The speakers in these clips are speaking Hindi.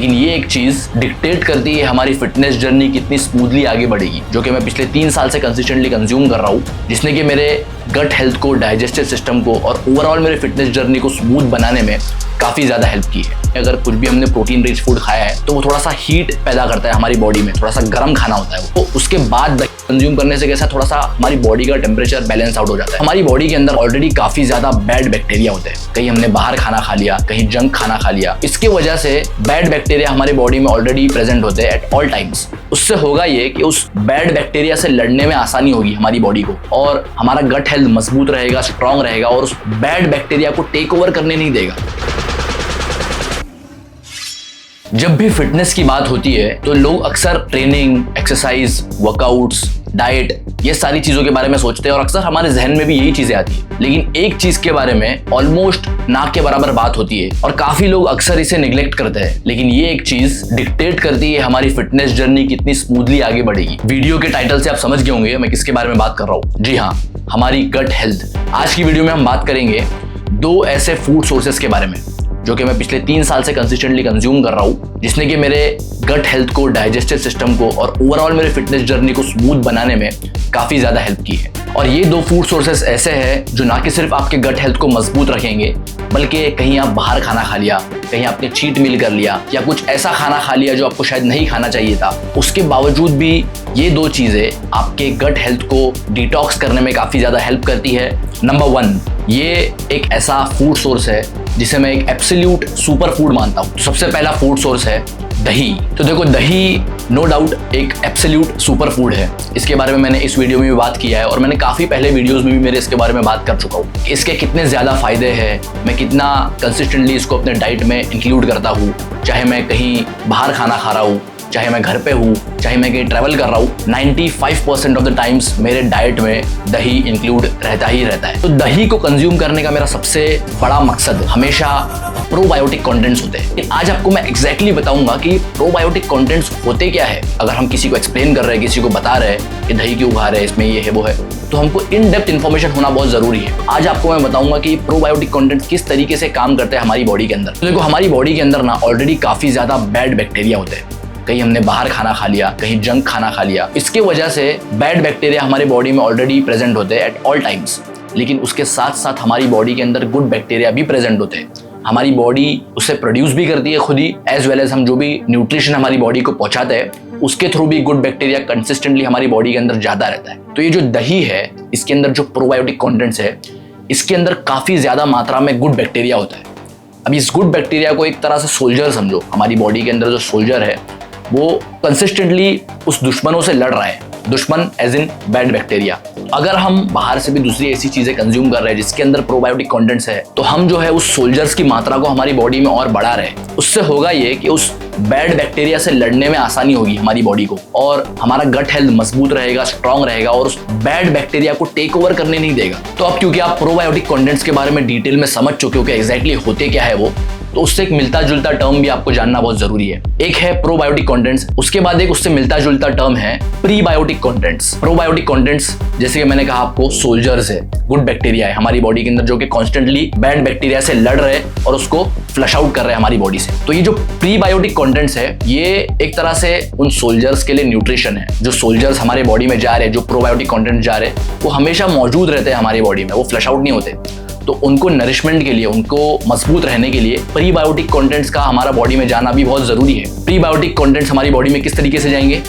लेकिन ये एक चीज डिक्टेट करती है हमारी फिटनेस जर्नी कितनी स्मूथली आगे बढ़ेगी, जो कि मैं पिछले 3 साल से कंसिस्टेंटली कंज्यूम कर रहा हूँ, जिसने कि मेरे गट हेल्थ को, डाइजेस्टिव सिस्टम को और ओवरऑल मेरे फिटनेस जर्नी को स्मूथ बनाने में काफ़ी ज़्यादा हेल्प की है। अगर कुछ भी हमने प्रोटीन रिच फूड खाया है तो वो थोड़ा सा हीट पैदा करता है हमारी बॉडी में, थोड़ा सा गर्म खाना होता है वो। तो उसके बाद कंज्यूम करने से कैसा थोड़ा सा हमारी बॉडी का टेम्परेचर बैलेंस आउट हो जाता है। हमारी बॉडी के अंदर ऑलरेडी काफ़ी ज़्यादा बैड बैक्टीरिया होते हैं, कहीं हमने बाहर खाना खा लिया, कहीं जंक खाना खा लिया, इसकी वजह से बैड बैक्टीरिया हमारी बॉडी में ऑलरेडी प्रेजेंट होते हैं एट ऑल टाइम्स। उससे होगा ये कि उस बैड बैक्टीरिया से लड़ने में आसानी होगी हमारी बॉडी को, और हमारा गट हेल्थ मजबूत रहेगा, स्ट्रांग रहेगा और उस बैड बैक्टीरिया को टेक ओवर करने नहीं देगा। जब भी फिटनेस की बात होती है तो लोग अक्सर ट्रेनिंग, एक्सरसाइज, वर्कआउट्स, डाइट, ये सारी चीजों के बारे में सोचते हैं और अक्सर हमारे जहन में भी यही चीजें आती है। लेकिन एक चीज के बारे में ऑलमोस्ट नाक के बराबर बात होती है और काफी लोग अक्सर इसे निगलेक्ट करते हैं, लेकिन ये एक चीज डिक्टेट करती है हमारी फिटनेस जर्नी कितनी स्मूथली आगे बढ़ेगी। वीडियो के टाइटल से आप समझ गए होंगे मैं किसके बारे में बात कर रहा हूँ। जी हाँ, हमारी गट हेल्थ। आज की वीडियो में हम बात करेंगे 2 ऐसे फूड सोर्सेस के बारे में जो कि मैं पिछले 3 साल से कंसिस्टेंटली कंज्यूम कर रहा हूँ, जिसने कि मेरे गट हेल्थ को, डाइजेस्टिव सिस्टम को और ओवरऑल मेरे फिटनेस जर्नी को स्मूथ बनाने में काफ़ी ज़्यादा हेल्प की है। और ये 2 फूड सोर्सेस ऐसे हैं जो ना कि सिर्फ आपके गट हेल्थ को मजबूत रखेंगे, बल्कि कहीं आप बाहर खाना खा लिया, कहीं आपने चीट मील कर लिया या कुछ ऐसा खाना खा लिया जो आपको शायद नहीं खाना चाहिए था, उसके बावजूद भी ये 2 चीज़ें आपके गट हेल्थ को डिटॉक्स करने में काफ़ी ज़्यादा हेल्प करती है। नंबर 1, ये एक ऐसा फूड सोर्स है जिसे मैं एक एब्सोल्यूट सुपर फूड मानता हूँ। तो सबसे पहला फूड सोर्स है दही। तो देखो, दही नो डाउट एक एब्सोल्यूट सुपर फूड है। इसके बारे में मैंने इस वीडियो में भी बात किया है और मैंने काफ़ी पहले वीडियोस में भी मेरे इसके बारे में बात कर चुका हूँ। इसके कितने ज़्यादा फायदे हैं, मैं कितना कंसिस्टेंटली इसको अपने डाइट में इंक्लूड करता हूँ, चाहे मैं कहीं बाहर खाना खा रहा हूँ, चाहे मैं घर पे हूँ, चाहे मैं कहीं ट्रैवल कर रहा हूँ, 95% ऑफ द टाइम्स मेरे डाइट में दही इंक्लूड रहता ही रहता है। तो दही को कंज्यूम करने का मेरा सबसे बड़ा मकसद हमेशा प्रोबायोटिक कंटेंट्स होते हैं। आज आपको मैं एग्जैक्टली बताऊंगा कि प्रोबायोटिक कंटेंट्स होते क्या है। अगर हम किसी को एक्सप्लेन कर रहे हैं, किसी को बता रहे हैं कि दही क्यों खा रहे हैं, इसमें ये है वो है, तो हमको इन डेप्थ इन्फॉर्मेशन होना बहुत जरूरी है। आज आपको मैं बताऊंगा कि प्रोबायोटिक कंटेंट्स किस तरीके से काम करते हैं हमारी बॉडी के अंदर। तो देखो, हमारी बॉडी के अंदर ना ऑलरेडी काफी ज्यादा बैड बैक्टीरिया होते हैं, कहीं हमने बाहर खाना खा लिया, कहीं जंक खाना खा लिया, इसके वजह से बैड बैक्टीरिया हमारी बॉडी में ऑलरेडी प्रेजेंट होते हैं एट ऑल टाइम्स। लेकिन उसके साथ साथ हमारी बॉडी के अंदर गुड बैक्टीरिया भी प्रेजेंट होते हैं। हमारी बॉडी उसे प्रोड्यूस भी करती है खुद ही, एज वेल एज हम जो भी न्यूट्रिशन हमारी बॉडी को पहुंचाते हैं उसके थ्रू भी गुड बैक्टीरिया कंसिस्टेंटली हमारी बॉडी के अंदर ज्यादा रहता है। तो ये जो दही है, इसके अंदर जो प्रोबायोटिक कंटेंट्स है, इसके अंदर काफी ज्यादा मात्रा में गुड बैक्टीरिया होता है। अब इस गुड बैक्टीरिया को एक तरह से सोल्जर समझो। हमारी बॉडी के अंदर जो सोल्जर है वो कंसिस्टेंटली उस दुश्मनों से लड़ रहा है, दुश्मन एज इन बैड बैक्टीरिया। अगर हम बाहर से भी दूसरी ऐसी चीजें कंज्यूम कर रहे हैं जिसके अंदर प्रोबायोटिक कंटेंट्स है, तो हम जो है उस सोल्जर्स की मात्रा को हमारी बॉडी में और बढ़ा रहे हैं। उससे होगा ये कि उस बैड बैक्टीरिया से लड़ने में आसानी होगी हमारी बॉडी को, और हमारा गट हेल्थ मजबूत रहेगा, स्ट्रांग रहेगा और उस बैड बैक्टीरिया को टेक ओवर करने नहीं देगा। तो अब क्योंकि आप प्रोबायोटिक कंटेंट्स के बारे में डिटेल में समझ चुके हो कि एग्जैक्टली होते क्या है वो, तो उससे एक मिलता जुलता टर्म भी आपको जानना बहुत जरूरी है। एक है प्रोबायोटिक कंटेंट्स, उसके बाद एक उससे मिलता जुलता टर्म है प्रीबायोटिक कंटेंट्स। प्रोबायोटिक कंटेंट्स जैसे कि मैंने कहा आपको, सोल्जर्स है, गुड बैक्टीरिया है हमारी बॉडी के अंदर जो कि कॉन्स्टेंटली बैड बैक्टीरिया से लड़ रहे हैं और उसको फ्लश आउट कर रहे हैं हमारी बॉडी से। तो ये जो प्रीबायोटिक कंटेंट्स है, ये एक तरह से उन सोल्जर्स के लिए न्यूट्रिशन है। जो सोल्जर्स हमारे बॉडी में जा रहे हैं, जो प्रोबायोटिक कंटेंट जा रहे हैं, वो हमेशा मौजूद रहते हैं हमारी बॉडी में, वो फ्लश आउट नहीं होते। तो उनको नरिशमेंट के लिए, उनको मजबूत रहने के लिए प्रीबायोटिक कंटेंट्स का हमारा बॉडी में जाना भी बहुत जरूरी है। प्रीबायोटिक कंटेंट्स हमारी बॉडी में किस तरीके से जाएंगे?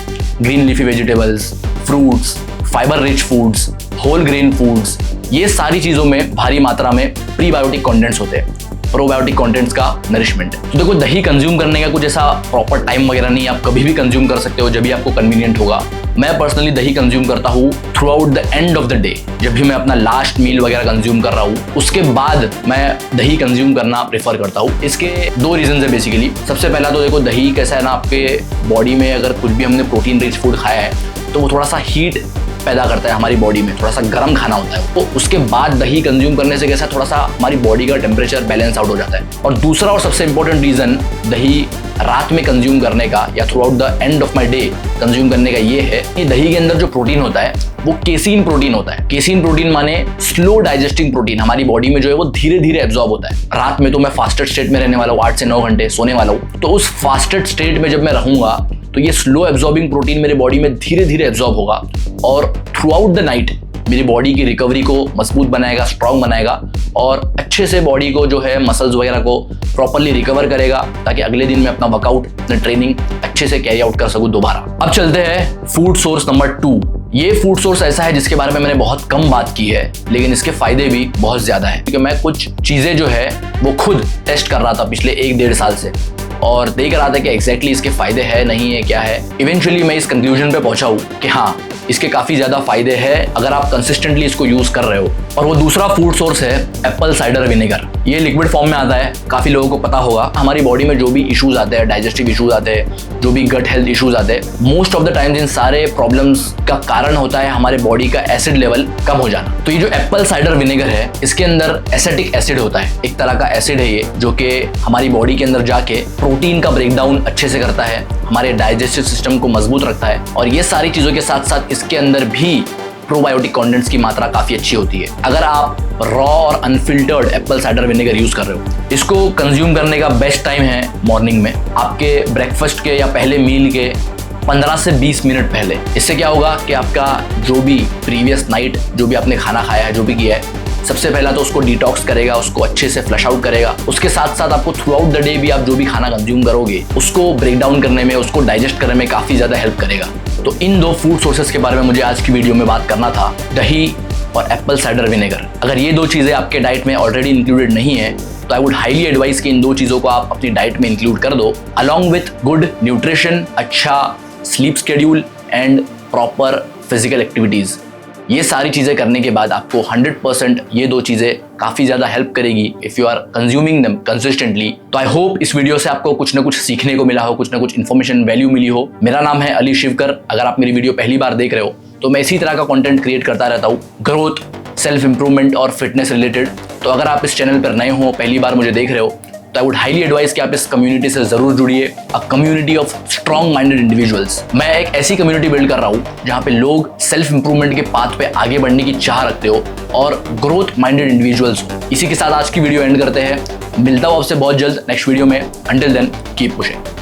Green leafy vegetables, fruits, fibre rich foods, whole grain foods, ये सारी चीजों में भारी मात्रा में प्रीबायोटिक कंटेंट्स होते हैं। प्रोबायोटिक कंटेंट्स का नरिशमेंट है। तो देखो, दही कंज्यूम करने का कुछ ऐसा प्रॉपर टाइम वगैरह नहीं है, आप कभी भी कंज्यूम कर सकते हो जब भी आपको कन्वीनियंट होगा। मैं पर्सनली दही कंज्यूम करता हूँ through out the end of the day, जब भी मैं अपना लास्ट मील वगैरह कंज्यूम कर रहा हूँ, उसके बाद मैं दही कंज्यूम करना प्रेफर करता हूँ। इसके 2 रीजन है बेसिकली। सबसे पहला तो देखो, दही कैसा है ना, आपके बॉडी में अगर कुछ भी हमने प्रोटीन रिच फूड खाया है तो वो थोड़ा सा हीट पैदा करता है हमारी बॉडी में, थोड़ा सा गर्म खाना होता है। तो उसके बाद दही कंज्यूम करने से कैसा थोड़ा सा हमारी बॉडी का टेम्परेचर बैलेंस आउट हो जाता है। और दूसरा और सबसे इंपॉर्टेंट रीजन दही रात में कंज्यूम करने का या through out the end of my day consume करने का ये है कि दही के अंदर जो प्रोटीन होता है वो केसीन प्रोटीन होता है। केसीन प्रोटीन माने स्लो डाइजेस्टिंग प्रोटीन, हमारी बॉडी में जो है वो धीरे धीरे एब्जॉर्ब होता है। रात में तो मैं फास्टेड स्टेट में रहने वाला हूँ, 8 से 9 घंटे सोने वाला हूँ, तो उस फास्टेड स्टेट में जब मैं रहूंगा तो ये स्लो एब्जॉर्बिंग प्रोटीन मेरे बॉडी में धीरे धीरे एब्जॉर्ब होगा और थ्रू आउट द नाइट मेरी बॉडी की रिकवरी को मजबूत बनाएगा, स्ट्रांग बनाएगा और अच्छे से बॉडी को जो है मसल्स वगैरह को प्रॉपर्ली रिकवर करेगा, ताकि अगले दिन मैं अपना वर्कआउट, अपना ट्रेनिंग अच्छे से कैरी आउट कर सकूं दोबारा। अब चलते हैं फूड सोर्स नंबर 2। ये फूड सोर्स ऐसा है जिसके बारे में मैंने बहुत कम बात की है, लेकिन इसके फायदे भी बहुत ज्यादा है, क्योंकि मैं कुछ चीजें जो है वो खुद टेस्ट कर रहा था पिछले 1-1.5 साल से और देख रहा था कि एग्जैक्टली इसके फायदे है नहीं है क्या है। इवेंचुअली मैं इस कंक्लूजन पे पहुंचा हूं कि हाँ, इसके काफी ज्यादा फायदे हैं अगर आप कंसिस्टेंटली इसको यूज कर रहे हो। और वो दूसरा फूड सोर्स है एप्पल साइडर विनेगर। ये लिक्विड फॉर्म में आता है, काफी लोगों को पता होगा। हमारी बॉडी में जो भी इश्यूज आते हैं, डाइजेस्टिव इश्यूज आते हैं, जो भी गट हेल्थ इश्यूज आते हैं, most of the times in सारे प्रॉब्लम्स का कारण होता है हमारे बॉडी का एसिड लेवल कम हो जाना। तो ये जो एप्पल साइडर विनेगर है, इसके अंदर एसिटिक एसिड होता है, एक तरह का एसिड है ये, जो कि हमारी बॉडी के अंदर जाके प्रोटीन का ब्रेकडाउन अच्छे से करता है, हमारे डाइजेस्टिव सिस्टम को मजबूत रखता है। और ये सारी चीजों के साथ साथ इसके अंदर भी प्रोबायोटिक कंटेंट्स की मात्रा काफी अच्छी होती है। अगर आप रॉ और unfiltered Apple cider vinegar use कर रहे हो, इसको कंज्यूम करने का बेस्ट टाइम है मॉर्निंग में, आपके ब्रेकफास्ट के या पहले मील के 15 से 20 मिनट पहले। इससे क्या होगा कि आपका जो भी प्रीवियस नाइट जो भी आपने खाना खाया है, जो भी किया है, सबसे पहला तो उसको डिटॉक्स करेगा, उसको अच्छे से फ्लश आउट करेगा। उसके साथ साथ आपको थ्रू आउट द डे भी आप जो भी खाना कंज्यूम करोगे उसको ब्रेक डाउन करने में, उसको डाइजेस्ट करने में काफी ज्यादा हेल्प करेगा। तो इन 2 फूड सोर्सेस के बारे में मुझे आज की वीडियो में बात करना था, दही और एप्पल साइडर विनेगर। अगर ये 2 चीजें आपके डाइट में ऑलरेडी इंक्लूडेड नहीं है तो आई वुड हाईली एडवाइस कि इन 2 चीजों को आप अपनी डाइट में इंक्लूड कर दो, अलॉन्ग विथ गुड न्यूट्रिशन, अच्छा sleep schedule and proper physical activities. ये सारी चीजें करने के बाद आपको 100% ये 2 चीजें काफी ज्यादा हेल्प करेगी if you are consuming them consistently. तो आई होप इस वीडियो से आपको कुछ ना कुछ सीखने को मिला हो, कुछ ना कुछ इन्फॉर्मेशन वैल्यू मिली हो। मेरा नाम है अली शिवकर। अगर आप मेरी वीडियो पहली बार देख रहे हो तो मैं इसी तरह का कंटेंट क्रिएट करता रहता हूँ, ग्रोथ, सेल्फ इंप्रूवमेंट और फिटनेस रिलेटेड। तो अगर आप इस चैनल पर नए हो, पहली बार मुझे देख रहे हो, तो आई वुड हाईली एडवाइस कि आप इस कम्युनिटी से जरूर जुड़िए, a community of strong minded individuals. मैं एक ऐसी कम्युनिटी बिल्ड कर रहा हूँ जहाँ पे लोग सेल्फ इंप्रूवमेंट के पाथ पे आगे बढ़ने की चाह रखते हो और ग्रोथ माइंडेड इंडिविजुअल्स हो। इसी के साथ आज की वीडियो एंड करते हैं। मिलता हूँ आपसे बहुत जल्द नेक्स्ट वीडियो में। Until then keep pushing.